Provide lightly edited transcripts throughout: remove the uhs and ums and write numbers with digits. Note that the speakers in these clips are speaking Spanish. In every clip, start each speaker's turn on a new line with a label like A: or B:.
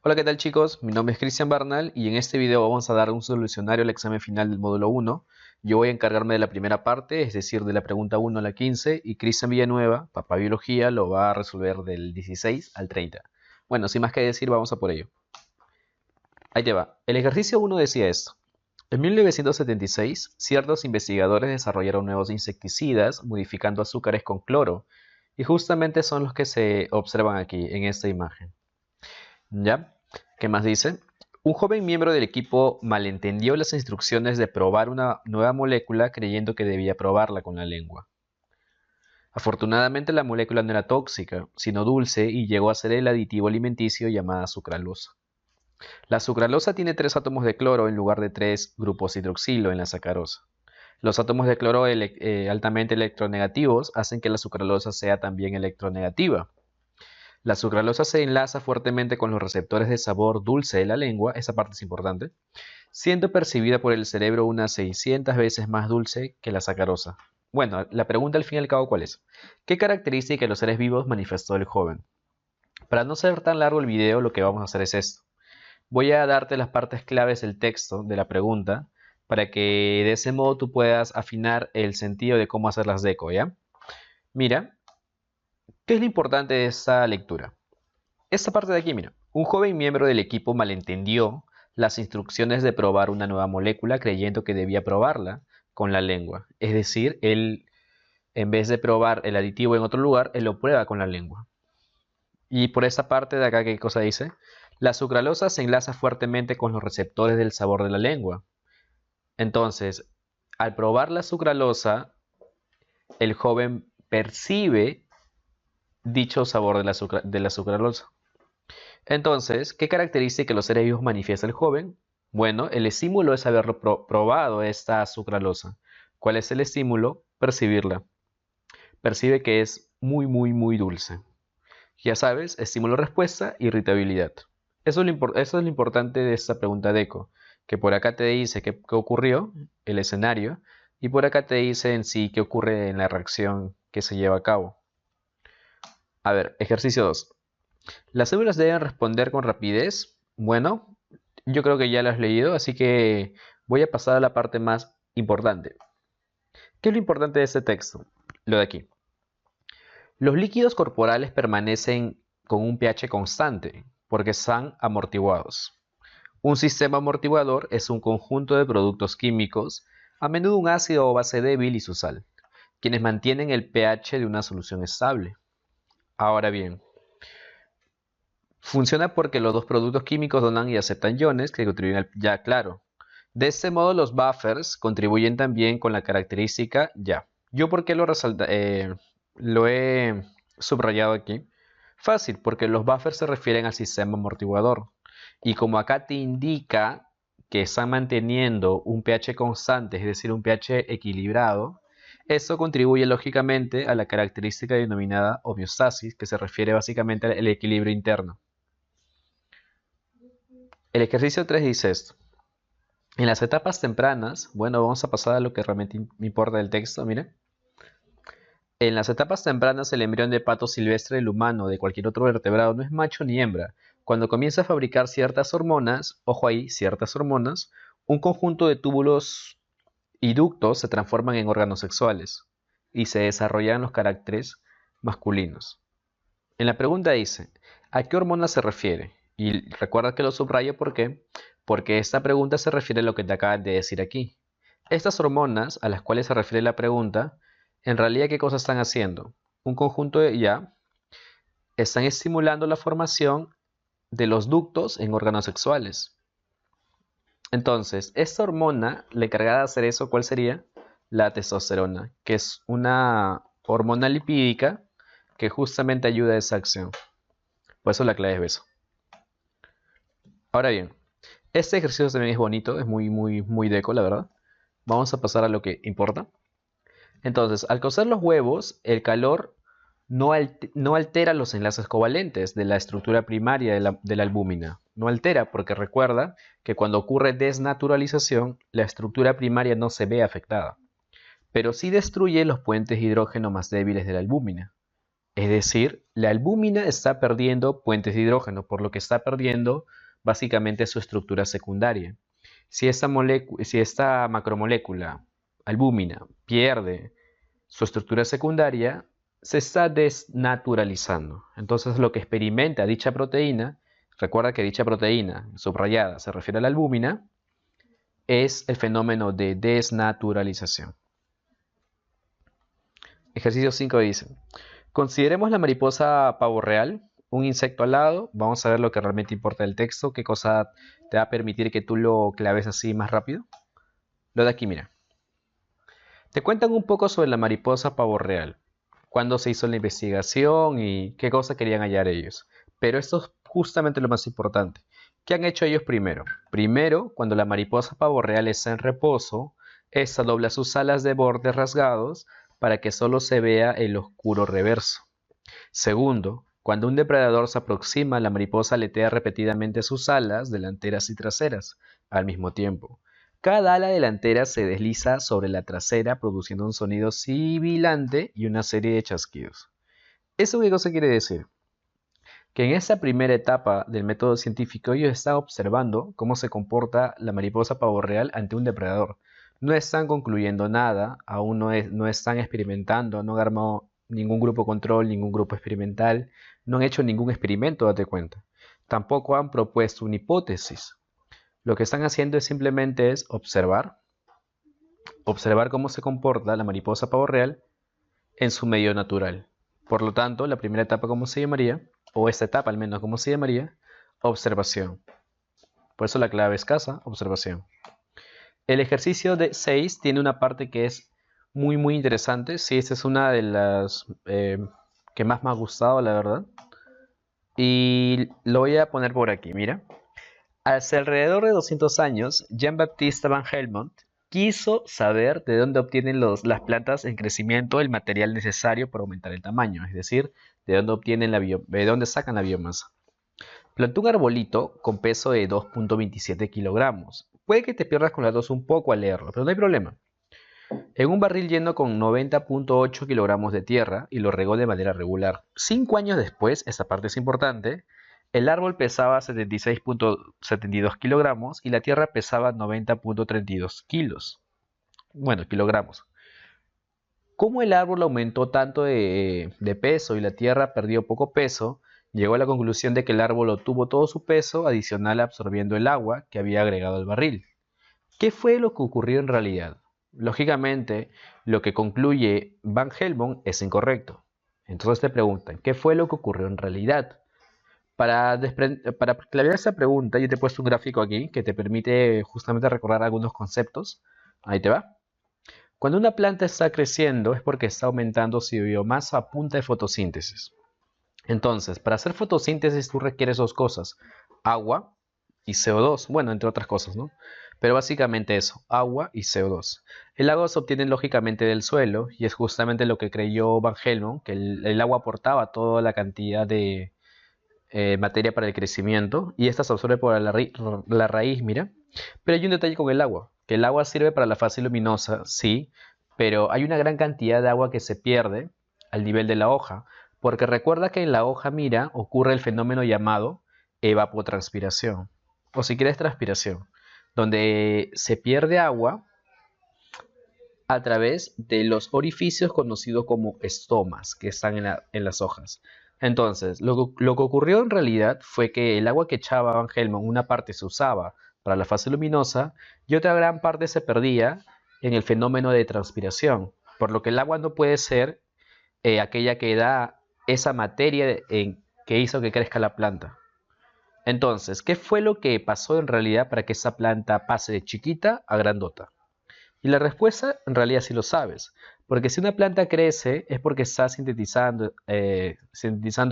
A: Hola, ¿qué tal chicos? Mi nombre es Cristian Barnal y en este video vamos a dar un solucionario al examen final del módulo 1. Yo voy a encargarme de la primera parte, es decir, de la pregunta 1 a la 15, y Cristian Villanueva, papá biología, lo va a resolver del 16 al 30. Bueno, sin más que decir, vamos a por ello. Ahí te va. El ejercicio 1 decía esto. En 1976, ciertos investigadores desarrollaron nuevos insecticidas modificando azúcares con cloro, y justamente son los que se observan aquí en esta imagen. ¿Ya? ¿Qué más dice? Un joven miembro del equipo malentendió las instrucciones de probar una nueva molécula creyendo que debía probarla con la lengua. Afortunadamente la molécula no era tóxica, sino dulce y llegó a ser el aditivo alimenticio llamada sucralosa. La sucralosa tiene 3 átomos de cloro en lugar de 3 grupos hidroxilo en la sacarosa. Los átomos de cloro altamente electronegativos hacen que la sucralosa sea también electronegativa. La sucralosa se enlaza fuertemente con los receptores de sabor dulce de la lengua, esa parte es importante, siendo percibida por el cerebro unas 600 veces más dulce que la sacarosa. Bueno, la pregunta al fin y al cabo, ¿cuál es? ¿Qué característica de los seres vivos manifestó el joven? Para no ser tan largo el video, lo que vamos a hacer es esto. Voy a darte las partes claves del texto de la pregunta para que de ese modo tú puedas afinar el sentido de cómo hacer las deco, ¿ya? Mira, ¿qué es lo importante de esta lectura? Esta parte de aquí, mira. Un joven miembro del equipo malentendió las instrucciones de probar una nueva molécula creyendo que debía probarla con la lengua. Es decir, él, en vez de probar el aditivo en otro lugar, él lo prueba con la lengua. Y por esta parte de acá, ¿qué cosa dice? La sucralosa se enlaza fuertemente con los receptores del sabor de la lengua. Entonces, al probar la sucralosa, el joven percibe dicho sabor de la sucralosa. Entonces, ¿qué característica de los seres vivos manifiesta el joven? Bueno, el estímulo es haber probado esta sucralosa. ¿Cuál es el estímulo? Percibirla. Percibe que es muy, muy, muy dulce. Ya sabes, estímulo-respuesta, irritabilidad. Eso es lo importante de esta pregunta de eco, que por acá te dice qué ocurrió, el escenario, y por acá te dice en sí qué ocurre en la reacción que se lleva a cabo. A ver, ejercicio 2. Las células deben responder con rapidez. Bueno, yo creo que ya lo has leído, así que voy a pasar a la parte más importante. ¿Qué es lo importante de este texto? Lo de aquí. Los líquidos corporales permanecen con un pH constante porque están amortiguados. Un sistema amortiguador es un conjunto de productos químicos, a menudo un ácido o base débil y su sal, quienes mantienen el pH de una solución estable. Ahora bien, funciona porque los dos productos químicos donan y aceptan iones que contribuyen al ya claro. De este modo los buffers contribuyen también con la característica ya. ¿Yo por qué lo he subrayado aquí? Fácil, porque los buffers se refieren al sistema amortiguador. Y como acá te indica que están manteniendo un pH constante, es decir, un pH equilibrado, eso contribuye lógicamente a la característica denominada homeostasis, que se refiere básicamente al equilibrio interno. El ejercicio 3 dice esto. En las etapas tempranas, bueno, vamos a pasar a lo que realmente me importa del texto, mire. En las etapas tempranas, el embrión de pato silvestre del humano o de cualquier otro vertebrado no es macho ni hembra. Cuando comienza a fabricar ciertas hormonas, ojo ahí, ciertas hormonas, un conjunto de túbulos y ductos se transforman en órganos sexuales y se desarrollan los caracteres masculinos. En la pregunta dice, ¿a qué hormona se refiere? Y recuerda que lo subrayo ¿por qué? Porque esta pregunta se refiere a lo que te acaban de decir aquí. Estas hormonas a las cuales se refiere la pregunta, en realidad ¿qué cosas están haciendo? Un conjunto de ya están estimulando la formación de los ductos en órganos sexuales. Entonces, esta hormona, la encargada de hacer eso, ¿cuál sería? La testosterona, que es una hormona lipídica que justamente ayuda a esa acción. Por eso la clave es beso. Ahora bien, este ejercicio también es bonito, es muy, muy, muy deco, la verdad. Vamos a pasar a lo que importa. Entonces, al cocer los huevos, el calor no altera los enlaces covalentes de la estructura primaria de la albúmina. No altera porque recuerda que cuando ocurre desnaturalización, la estructura primaria no se ve afectada, pero sí destruye los puentes hidrógeno más débiles de la albúmina. Es decir, la albúmina está perdiendo puentes de hidrógeno, por lo que está perdiendo básicamente su estructura secundaria. Si esta macromolécula, albúmina, pierde su estructura secundaria, se está desnaturalizando. Entonces lo que experimenta dicha proteína, recuerda que dicha proteína subrayada se refiere a la albúmina, es el fenómeno de desnaturalización. Ejercicio 5 dice, consideremos la mariposa pavo real, un insecto alado. Vamos a ver lo que realmente importa del texto, qué cosa te va a permitir que tú lo claves así más rápido. Lo de aquí, mira. Te cuentan un poco sobre la mariposa pavo real, cuándo se hizo la investigación y qué cosa querían hallar ellos. Pero esto es justamente lo más importante. ¿Qué han hecho ellos primero? Primero, cuando la mariposa pavo real está en reposo, esta dobla sus alas de bordes rasgados para que solo se vea el oscuro reverso. Segundo, cuando un depredador se aproxima, la mariposa aletea repetidamente sus alas delanteras y traseras al mismo tiempo. Cada ala delantera se desliza sobre la trasera produciendo un sonido sibilante y una serie de chasquidos. ¿Eso qué cosa quiere decir? Que en esta primera etapa del método científico ellos están observando cómo se comporta la mariposa pavo real ante un depredador. No están concluyendo nada, aún no están experimentando, no han armado ningún grupo control, ningún grupo experimental, no han hecho ningún experimento, date cuenta. Tampoco han propuesto una hipótesis. Lo que están haciendo es simplemente observar cómo se comporta la mariposa pavo real en su medio natural. Por lo tanto, la primera etapa, ¿cómo se llamaría? O esta etapa al menos, ¿cómo se llamaría? Observación. Por eso la clave es casa, observación. El ejercicio de 6 tiene una parte que es muy interesante. Sí, esta es una de las que más me ha gustado, la verdad. Y lo voy a poner por aquí, mira. Hace alrededor de 200 años, Jean-Baptiste Van Helmont quiso saber de dónde obtienen las plantas en crecimiento el material necesario para aumentar el tamaño, es decir, de dónde sacan la biomasa. Plantó un arbolito con peso de 2.27 kilogramos. Puede que te pierdas con las dos un poco al leerlo, pero no hay problema. En un barril lleno con 90.8 kilogramos de tierra y lo regó de manera regular. 5 años después, esta parte es importante, el árbol pesaba 76.72 kilogramos y la tierra pesaba 90.32 kilos. Bueno, kilogramos. Como el árbol aumentó tanto de peso y la tierra perdió poco peso, llegó a la conclusión de que el árbol obtuvo todo su peso adicional absorbiendo el agua que había agregado al barril. ¿Qué fue lo que ocurrió en realidad? Lógicamente, lo que concluye Van Helmont es incorrecto. Entonces te preguntan, ¿qué fue lo que ocurrió en realidad? Para clarificar esa pregunta, yo te he puesto un gráfico aquí que te permite justamente recordar algunos conceptos. Ahí te va. Cuando una planta está creciendo es porque está aumentando su biomasa a punta de fotosíntesis. Entonces, para hacer fotosíntesis tú requieres dos cosas, agua y CO2, bueno, entre otras cosas, ¿no? Pero básicamente eso, agua y CO2. El agua se obtiene lógicamente del suelo y es justamente lo que creyó Van Helmont, que el agua aportaba toda la cantidad de materia para el crecimiento y esta se absorbe por la raíz, mira. Pero hay un detalle con el agua, que el agua sirve para la fase luminosa, sí, pero hay una gran cantidad de agua que se pierde al nivel de la hoja, porque recuerda que en la hoja, mira, ocurre el fenómeno llamado evapotranspiración, o si quieres transpiración, donde se pierde agua a través de los orificios conocidos como estomas que están en las hojas. Entonces, lo que ocurrió en realidad fue que el agua que echaba Van Helmont, una parte se usaba para la fase luminosa y otra gran parte se perdía en el fenómeno de transpiración, por lo que el agua no puede ser aquella que da esa materia que hizo que crezca la planta. Entonces, ¿qué fue lo que pasó en realidad para que esa planta pase de chiquita a grandota? Y la respuesta en realidad sí lo sabes, porque si una planta crece es porque está sintetizando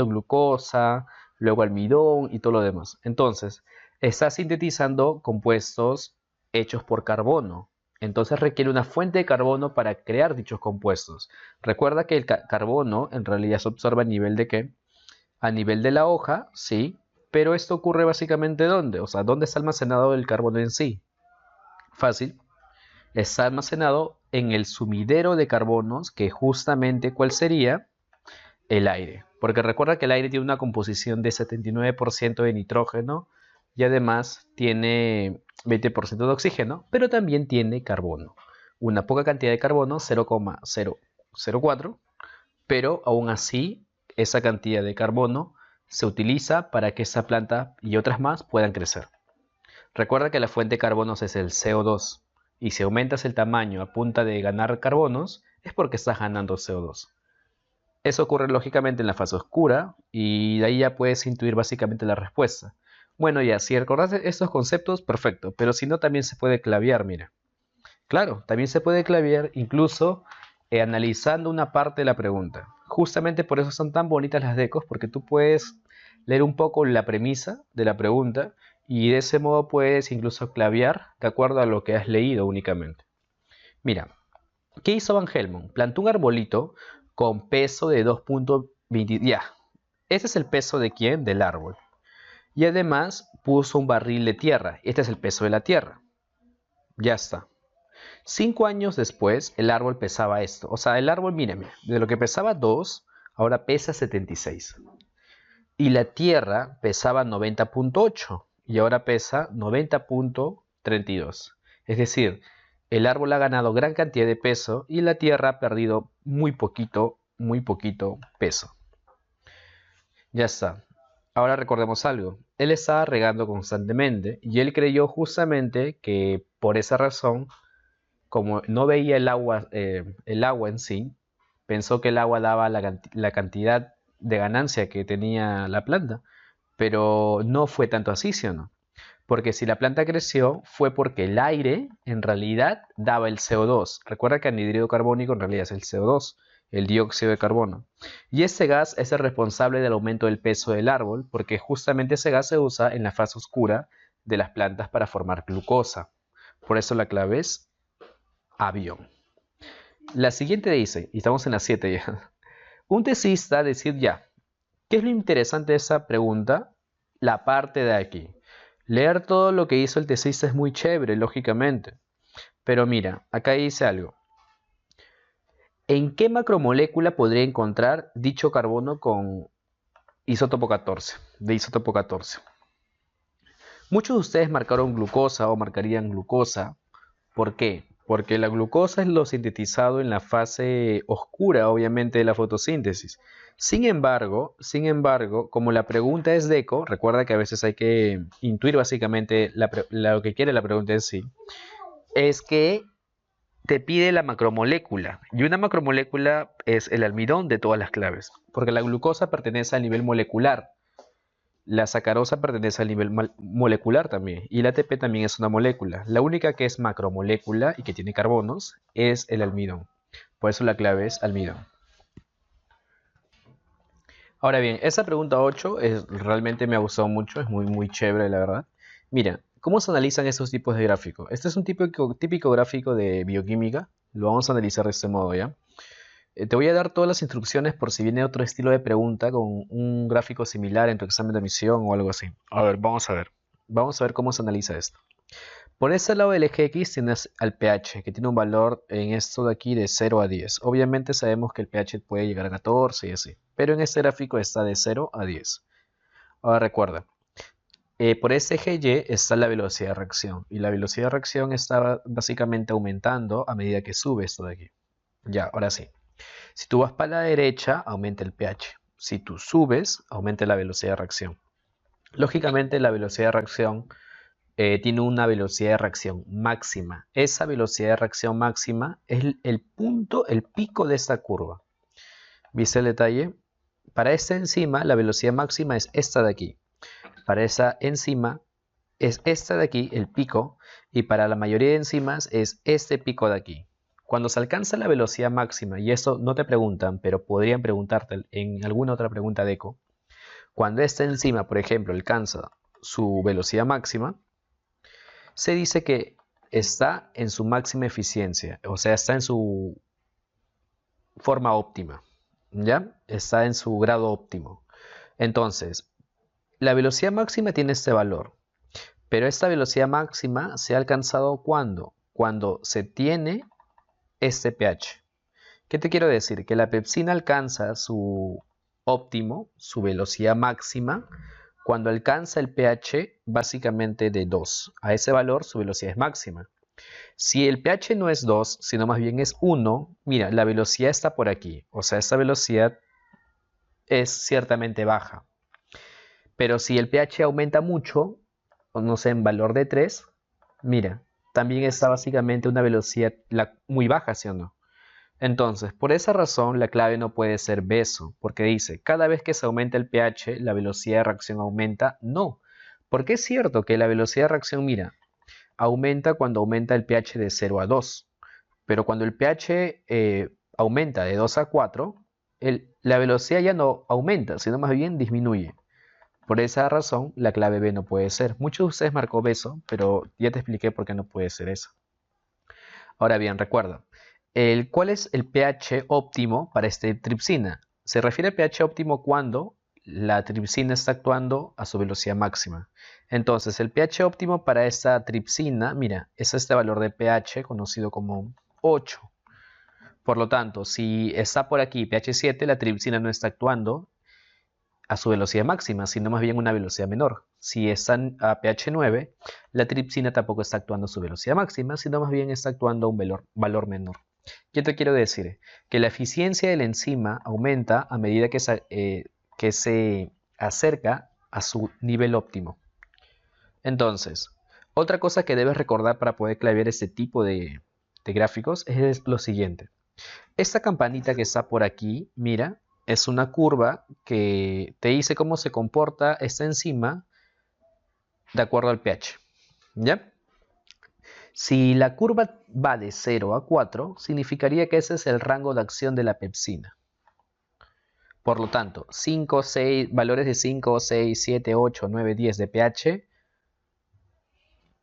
A: glucosa, luego almidón y todo lo demás. Entonces, está sintetizando compuestos hechos por carbono. Entonces requiere una fuente de carbono para crear dichos compuestos. Recuerda que el carbono en realidad se absorbe a nivel de ¿qué? A nivel de la hoja, sí, pero esto ocurre básicamente ¿dónde? O sea, ¿dónde está almacenado el carbono en sí? Fácil. Está almacenado en el sumidero de carbonos, que justamente, ¿cuál sería? el aire. Porque recuerda que el aire tiene una composición de 79% de nitrógeno y además tiene 20% de oxígeno, pero también tiene carbono. Una poca cantidad de carbono, 0,004, pero aún así esa cantidad de carbono se utiliza para que esa planta y otras más puedan crecer. Recuerda que la fuente de carbonos es el CO2 y si aumentas el tamaño a punta de ganar carbonos es porque estás ganando CO2. Eso ocurre lógicamente en la fase oscura y de ahí ya puedes intuir básicamente la respuesta. Bueno, ya, si recordás estos conceptos, perfecto, pero si no también se puede claviar, mira. Claro, también se puede claviar incluso analizando una parte de la pregunta. Justamente por eso son tan bonitas las decos, porque tú puedes leer un poco la premisa de la pregunta y de ese modo puedes incluso claviar de acuerdo a lo que has leído únicamente. Mira, ¿qué hizo Van Helmont? Plantó un arbolito con peso de 2,20. Ya, ese es el peso de quién? Del árbol. Y además puso un barril de tierra. Este es el peso de la tierra. Ya está. 5 años después, el árbol pesaba esto. O sea, el árbol, mírame, de lo que pesaba 2, ahora pesa 76. Y la tierra pesaba 90,8 y ahora pesa 90,32. Es decir, el árbol ha ganado gran cantidad de peso y la tierra ha perdido muy poquito peso. Ya está. Ahora recordemos algo. Él estaba regando constantemente y él creyó justamente que por esa razón, como no veía el agua en sí, pensó que el agua daba la cantidad de ganancia que tenía la planta, pero no fue tanto así, ¿sí o no? Porque si la planta creció fue porque el aire en realidad daba el CO2. Recuerda que el anhídrido carbónico en realidad es el CO2, el dióxido de carbono. Y ese gas es el responsable del aumento del peso del árbol porque justamente ese gas se usa en la fase oscura de las plantas para formar glucosa. Por eso la clave es avión. La siguiente dice, y estamos en la 7 ya. Un tesista decir ya. ¿Qué es lo interesante de esa pregunta? La parte de aquí. Leer todo lo que hizo el tesista es muy chévere, lógicamente. Pero mira, acá dice algo. ¿En qué macromolécula podría encontrar dicho carbono con isótopo 14? De isótopo 14. Muchos de ustedes marcaron glucosa o marcarían glucosa. ¿Por qué? Porque la glucosa es lo sintetizado en la fase oscura, obviamente, de la fotosíntesis. Sin embargo, como la pregunta es de eco, recuerda que a veces hay que intuir básicamente lo que quiere la pregunta en sí, es que te pide la macromolécula. Y una macromolécula es el almidón de todas las claves, porque la glucosa pertenece al nivel molecular. La sacarosa pertenece al nivel molecular también, y la ATP también es una molécula. La única que es macromolécula y que tiene carbonos es el almidón. Por eso la clave es almidón. Ahora bien, esa pregunta 8 realmente me ha gustado mucho, es muy chévere la verdad. Mira, ¿cómo se analizan estos tipos de gráficos? Este es un típico gráfico de bioquímica, lo vamos a analizar de este modo, ¿ya? Te voy a dar todas las instrucciones por si viene otro estilo de pregunta con un gráfico similar en tu examen de admisión o algo así. A ver, vamos a ver. Vamos a ver cómo se analiza esto. Por este lado del eje X tienes al pH, que tiene un valor en esto de aquí de 0 a 10. Obviamente sabemos que el pH puede llegar a 14 y así. Pero en este gráfico está de 0 a 10. Ahora recuerda, por ese eje Y está la velocidad de reacción. Y la velocidad de reacción está básicamente aumentando a medida que sube esto de aquí. Ya, ahora sí. Si tú vas para la derecha, aumenta el pH. Si tú subes, aumenta la velocidad de reacción. Lógicamente, la velocidad de reacción tiene una velocidad de reacción máxima. Esa velocidad de reacción máxima es el punto, el pico de esta curva. ¿Viste el detalle? Para esta enzima, la velocidad máxima es esta de aquí. Para esa enzima es esta de aquí, el pico, y para la mayoría de enzimas es este pico de aquí. Cuando se alcanza la velocidad máxima, y esto no te preguntan, pero podrían preguntarte en alguna otra pregunta de eco, cuando esta enzima, por ejemplo, alcanza su velocidad máxima, se dice que está en su máxima eficiencia, o sea, está en su forma óptima, ¿ya? Está en su grado óptimo. Entonces, la velocidad máxima tiene este valor, pero esta velocidad máxima se ha alcanzado ¿cuándo? Cuando se tiene este pH. ¿Qué te quiero decir? Que la pepsina alcanza su óptimo, su velocidad máxima, cuando alcanza el pH básicamente de 2. A ese valor su velocidad es máxima. Si el pH no es 2, sino más bien es 1, mira, la velocidad está por aquí. O sea, esta velocidad es ciertamente baja. Pero si el pH aumenta mucho, o no sé, en valor de 3, mira, también está básicamente una velocidad muy baja, ¿sí o no? Entonces, por esa razón, la clave no puede ser beso, porque dice, cada vez que se aumenta el pH, la velocidad de reacción aumenta. No, porque es cierto que la velocidad de reacción, mira, aumenta cuando aumenta el pH de 0 a 2, pero cuando el pH aumenta de 2 a 4, la velocidad ya no aumenta, sino más bien disminuye. Por esa razón, la clave B no puede ser. Muchos de ustedes marcó beso, pero ya te expliqué por qué no puede ser eso. Ahora bien, recuerda, ¿cuál es el pH óptimo para esta tripsina? Se refiere al pH óptimo cuando la tripsina está actuando a su velocidad máxima. Entonces, el pH óptimo para esta tripsina, mira, es este valor de pH conocido como 8. Por lo tanto, si está por aquí pH 7, la tripsina no está actuando a su velocidad máxima, sino más bien una velocidad menor. Si están a pH 9, la tripsina tampoco está actuando a su velocidad máxima, sino más bien está actuando a un valor menor. ¿Qué te quiero decir? Que la eficiencia de la enzima aumenta a medida que se acerca a su nivel óptimo. Entonces, otra cosa que debes recordar para poder clavear este tipo de gráficos es lo siguiente. Esta campanita que está por aquí, mira, es una curva que te dice cómo se comporta esta enzima de acuerdo al pH. ¿Ya? Si la curva va de 0 a 4, significaría que ese es el rango de acción de la pepsina. Por lo tanto, 5, 6, valores de 5, 6, 7, 8, 9, 10 de pH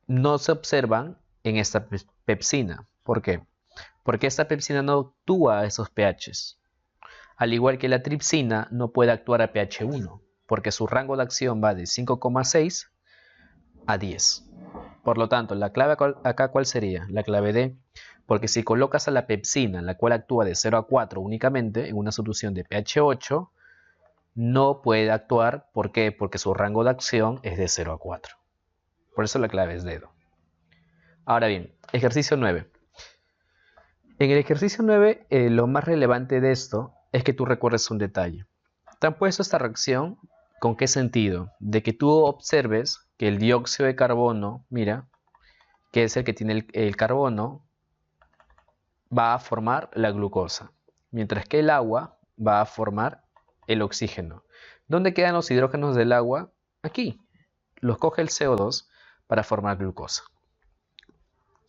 A: no se observan en esta pepsina. ¿Por qué? Porque esta pepsina no actúa a esos pHs. Al igual que la tripsina no puede actuar a pH 1, porque su rango de acción va de 5,6 a 10. Por lo tanto, la clave acá, ¿cuál sería? La clave D, porque si colocas a la pepsina, la cual actúa de 0 a 4 únicamente, en una solución de pH 8, no puede actuar. ¿Por qué? Porque su rango de acción es de 0 a 4. Por eso la clave es dedo. Ahora bien, ejercicio 9. En el ejercicio 9, lo más relevante de esto es que tú recuerdes un detalle. Te han puesto esta reacción, ¿con qué sentido? De que tú observes que el dióxido de carbono, mira, que es el que tiene el carbono, va a formar la glucosa, mientras que el agua va a formar el oxígeno. ¿Dónde quedan los hidrógenos del agua? Aquí. Los coge el CO2 para formar glucosa.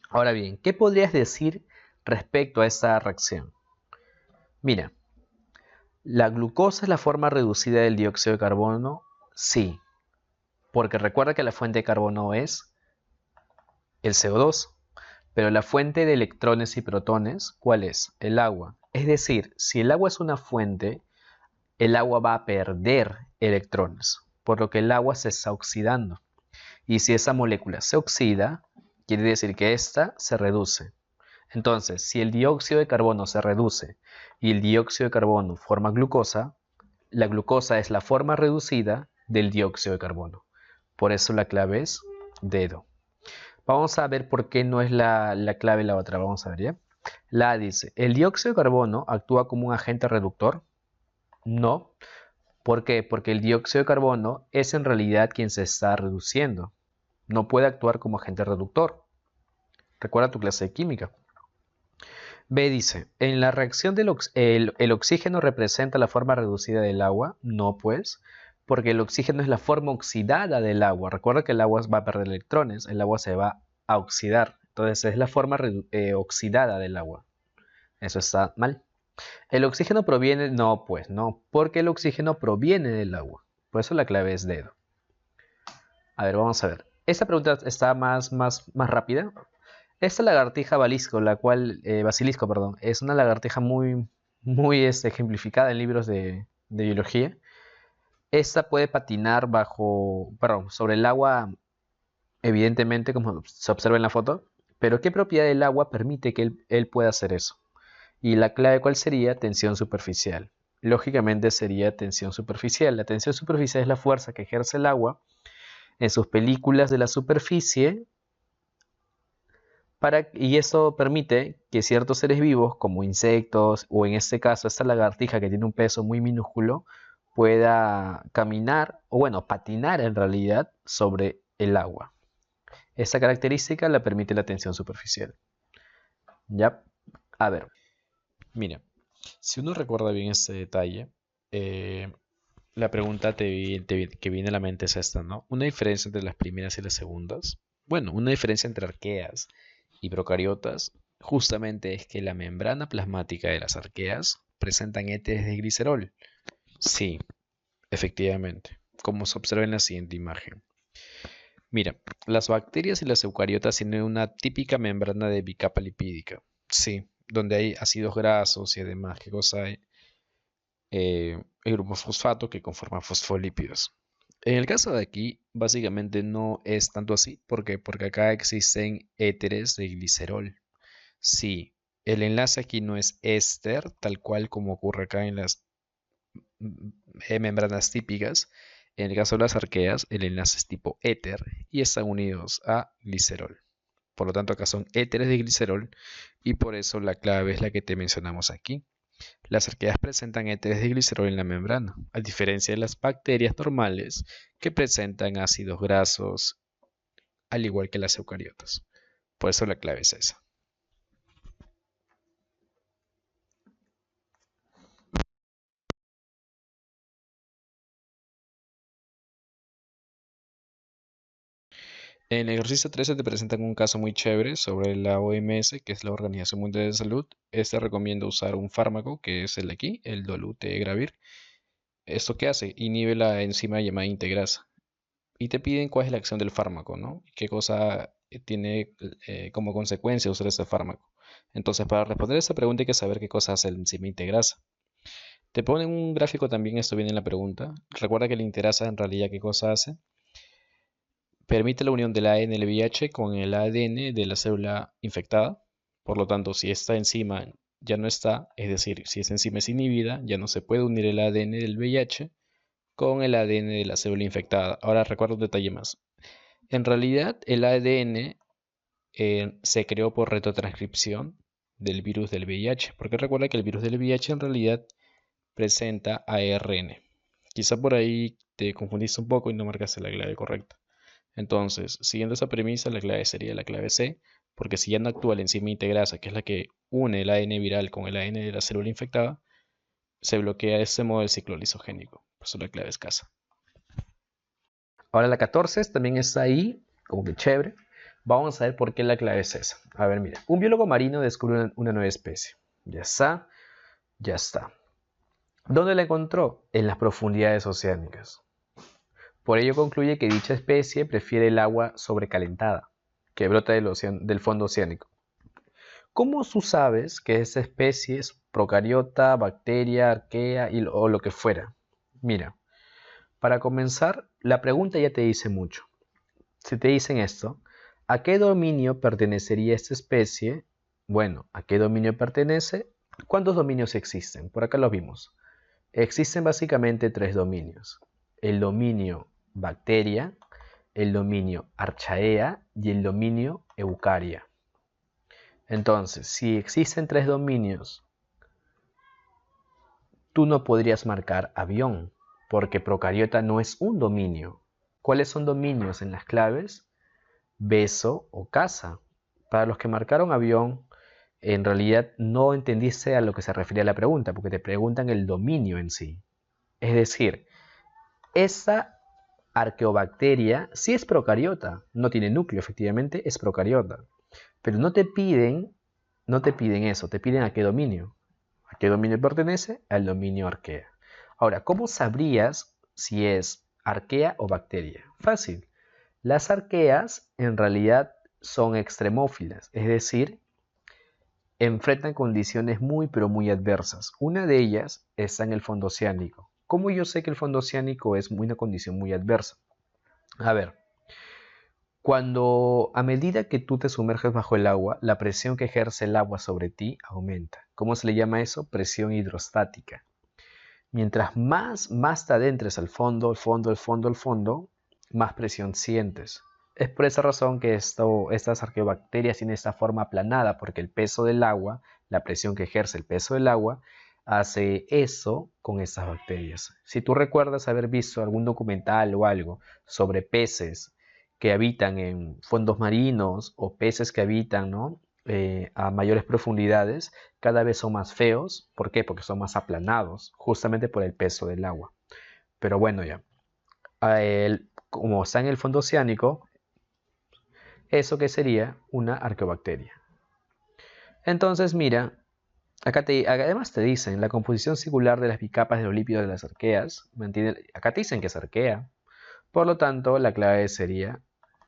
A: Ahora bien, ¿qué podrías decir respecto a esta reacción? Mira, ¿la glucosa es la forma reducida del dióxido de carbono? Sí, porque recuerda que la fuente de carbono es el CO2, pero la fuente de electrones y protones, ¿cuál es? El agua. Es decir, si el agua es una fuente, el agua va a perder electrones, por lo que el agua se está oxidando. Y si esa molécula se oxida, quiere decir que ésta se reduce. Entonces, si el dióxido de carbono se reduce y el dióxido de carbono forma glucosa, la glucosa es la forma reducida del dióxido de carbono. Por eso la clave es dedo. Vamos a ver por qué no es la clave la otra. Vamos a ver, ¿ya? La A dice, ¿el dióxido de carbono actúa como un agente reductor? No. ¿Por qué? Porque el dióxido de carbono es en realidad quien se está reduciendo. No puede actuar como agente reductor. Recuerda tu clase de química. B dice, ¿en la reacción el oxígeno representa la forma reducida del agua? No, pues, porque el oxígeno es la forma oxidada del agua. Recuerda que el agua va a perder electrones, el agua se va a oxidar. Entonces es la forma oxidada del agua. Eso está mal. ¿El oxígeno proviene? No, pues no, porque el oxígeno proviene del agua. Por eso la clave es dedo. A ver, vamos a ver. Esta pregunta está más rápida. Esta lagartija basilisco, es una lagartija muy ejemplificada en libros de biología. Esta puede patinar sobre el agua, evidentemente, como se observa en la foto. Pero ¿qué propiedad del agua permite que él pueda hacer eso? Y la clave, ¿cuál sería? Tensión superficial. lógicamente sería tensión superficial. La tensión superficial es la fuerza que ejerce el agua en sus películas de la superficie y eso permite que ciertos seres vivos, como insectos o en este caso esta lagartija que tiene un peso muy minúsculo, pueda caminar o bueno, patinar en realidad sobre el agua. Esta característica la permite la tensión superficial. Ya, a ver, mira, si uno recuerda bien este detalle, eh, la pregunta que viene a la mente es esta, ¿no? Una diferencia entre las primeras y las segundas. Bueno, una diferencia entre arqueas y procariotas justamente es que la membrana plasmática de las arqueas presentan éteres de glicerol. Sí, efectivamente, como se observa en la siguiente imagen. Mira, las bacterias y las eucariotas tienen una típica membrana de bicapa lipídica. Sí, donde hay ácidos grasos y además, ¿qué cosa hay? El grupo fosfato que conforma fosfolípidos. En el caso de aquí, básicamente no es tanto así. ¿Por qué? Porque acá existen éteres de glicerol. Sí, el enlace aquí no es éster, tal cual como ocurre acá en las membranas típicas. En el caso de las arqueas, el enlace es tipo éter y están unidos a glicerol. Por lo tanto, acá son éteres de glicerol y por eso la clave es la que te mencionamos aquí. Las arqueas presentan éteres de glicerol en la membrana, a diferencia de las bacterias normales que presentan ácidos grasos, al igual que las eucariotas. Por eso la clave es esa. En el ejercicio 13 te presentan un caso muy chévere sobre la OMS, que es la Organización Mundial de Salud. Este recomienda usar un fármaco, que es el de aquí, el dolutegravir. ¿Esto qué hace? Inhibe la enzima llamada integrasa. Y te piden cuál es la acción del fármaco, ¿no? ¿Qué cosa tiene como consecuencia usar este fármaco? Entonces, para responder esta pregunta hay que saber qué cosa hace la enzima integrasa. Te ponen un gráfico también, esto viene en la pregunta. Recuerda que la integrasa en realidad qué cosa hace. Permite la unión del ADN del VIH con el ADN de la célula infectada. Por lo tanto, si esta enzima ya no está, es decir, si esta enzima es inhibida, ya no se puede unir el ADN del VIH con el ADN de la célula infectada. Ahora recuerda un detalle más. En realidad, el ADN se creó por retrotranscripción del virus del VIH, porque recuerda que el virus del VIH en realidad presenta ARN. Quizá por ahí te confundiste un poco y no marcaste la clave correcta. Entonces, siguiendo esa premisa, la clave sería la clave C, porque si ya no actúa la enzima integrasa, que es la que une el ADN viral con el ADN de la célula infectada, se bloquea de ese modo el ciclo lisogénico. Por eso la clave es casa. Ahora la 14 también está ahí, como que chévere. Vamos a ver por qué la clave es esa. A ver, mira. Un biólogo marino descubre una nueva especie. Ya está, ya está. ¿Dónde la encontró? En las profundidades oceánicas. Por ello concluye que dicha especie prefiere el agua sobrecalentada, que brota del fondo oceánico. ¿Cómo tú sabes que esa especie es procariota, bacteria, arquea o lo que fuera? Mira, para comenzar, la pregunta ya te dice mucho. Si te dicen esto, ¿a qué dominio pertenecería esta especie? Bueno, ¿a qué dominio pertenece? ¿Cuántos dominios existen? Por acá los vimos. Existen básicamente tres dominios. El dominio bacteria, el dominio archaea y el dominio eucaria. Entonces, si existen tres dominios, tú no podrías marcar avión, porque procariota no es un dominio. ¿Cuáles son dominios en las claves? Beso o casa. Para los que marcaron avión, en realidad no entendiste a lo que se refería la pregunta, porque te preguntan el dominio en sí. Es decir, esa arqueobacteria sí es procariota, no tiene núcleo, efectivamente, es procariota. Pero no te piden eso, te piden a qué dominio. ¿A qué dominio pertenece? Al dominio arquea. Ahora, ¿cómo sabrías si es arquea o bacteria? Fácil. Las arqueas en realidad son extremófilas, es decir, enfrentan condiciones muy pero muy adversas. Una de ellas está en el fondo oceánico. ¿Cómo yo sé que el fondo oceánico es una condición muy adversa? A ver, a medida que tú te sumerges bajo el agua, la presión que ejerce el agua sobre ti aumenta. ¿Cómo se le llama eso? Presión hidrostática. Mientras más te adentres al fondo, al fondo, más presión sientes. Es por esa razón que estas arqueobacterias tienen esta forma aplanada, porque el peso del agua, la presión que ejerce el peso del agua, hace eso con estas bacterias. Si tú recuerdas haber visto algún documental o algo sobre peces que habitan en fondos marinos o peces que habitan, ¿no? A mayores profundidades, cada vez son más feos. ¿Por qué? Porque son más aplanados, justamente por el peso del agua. Pero bueno, ya. Como está en el fondo oceánico, ¿eso qué sería? Una arqueobacteria. Entonces, mira, además te dicen, la composición circular de las bicapas de los lípidos de las arqueas, acá te dicen que es arquea. Por lo tanto, la clave sería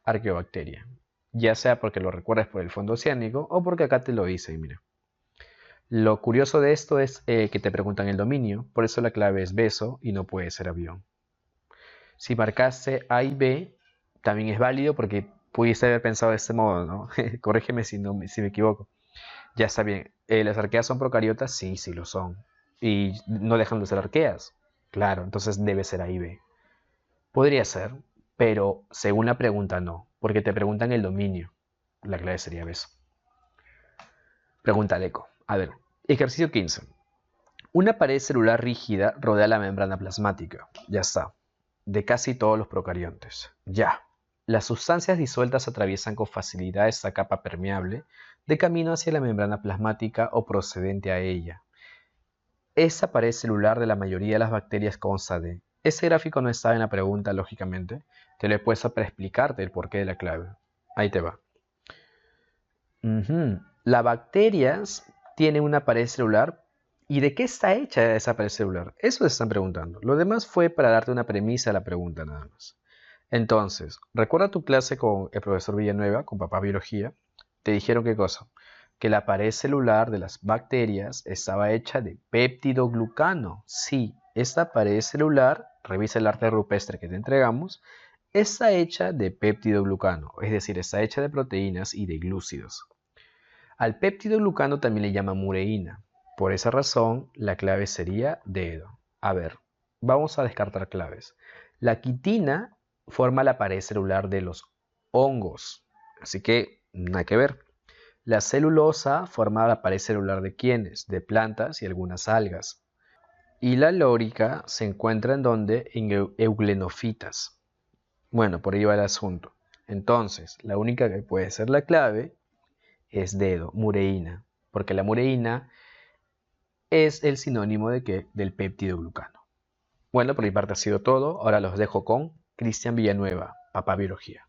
A: arqueobacteria. Ya sea porque lo recuerdas por el fondo oceánico o porque acá te lo dicen, mira. Lo curioso de esto es que te preguntan el dominio, por eso la clave es beso y no puede ser avión. Si marcaste A y B, también es válido porque pudiste haber pensado de este modo, ¿no? Corrígeme si me equivoco. Ya está bien. ¿Las arqueas son procariotas? Sí, sí lo son. ¿Y no dejan de ser arqueas? Claro, entonces debe ser A y B. Podría ser, pero según la pregunta no, porque te preguntan el dominio. La clave sería beso. Pregunta Deco. A ver, ejercicio 15. Una pared celular rígida rodea la membrana plasmática. Ya está. De casi todos los procariontes. Ya. Las sustancias disueltas atraviesan con facilidad esta capa permeable de camino hacia la membrana plasmática o procedente a ella. Esa pared celular de la mayoría de las bacterias consta de... Ese gráfico no estaba en la pregunta, lógicamente. Te lo he puesto para explicarte el porqué de la clave. Ahí te va. Las bacterias tienen una pared celular. ¿Y de qué está hecha esa pared celular? Eso te están preguntando. Lo demás fue para darte una premisa a la pregunta nada más. Entonces, recuerda tu clase con el profesor Villanueva, con papá biología. Te dijeron qué cosa. Que la pared celular de las bacterias estaba hecha de péptidoglucano. Sí, esta pared celular, revisa el arte rupestre que te entregamos, está hecha de péptidoglucano, es decir, está hecha de proteínas y de glúcidos. Al péptidoglucano también le llaman mureína. Por esa razón, la clave sería dedo. A ver, vamos a descartar claves. La quitina forma la pared celular de los hongos, así que nada que ver. La celulosa forma la pared celular de ¿quiénes? De plantas y algunas algas. Y la lórica se encuentra en donde? En euglenofitas. Bueno, por ahí va el asunto. Entonces, la única que puede ser la clave es dedo, mureína, porque la mureína es el sinónimo de ¿qué? Del péptidoglucano. Bueno, por mi parte ha sido todo. Ahora los dejo con Cristian Villanueva, papá biología.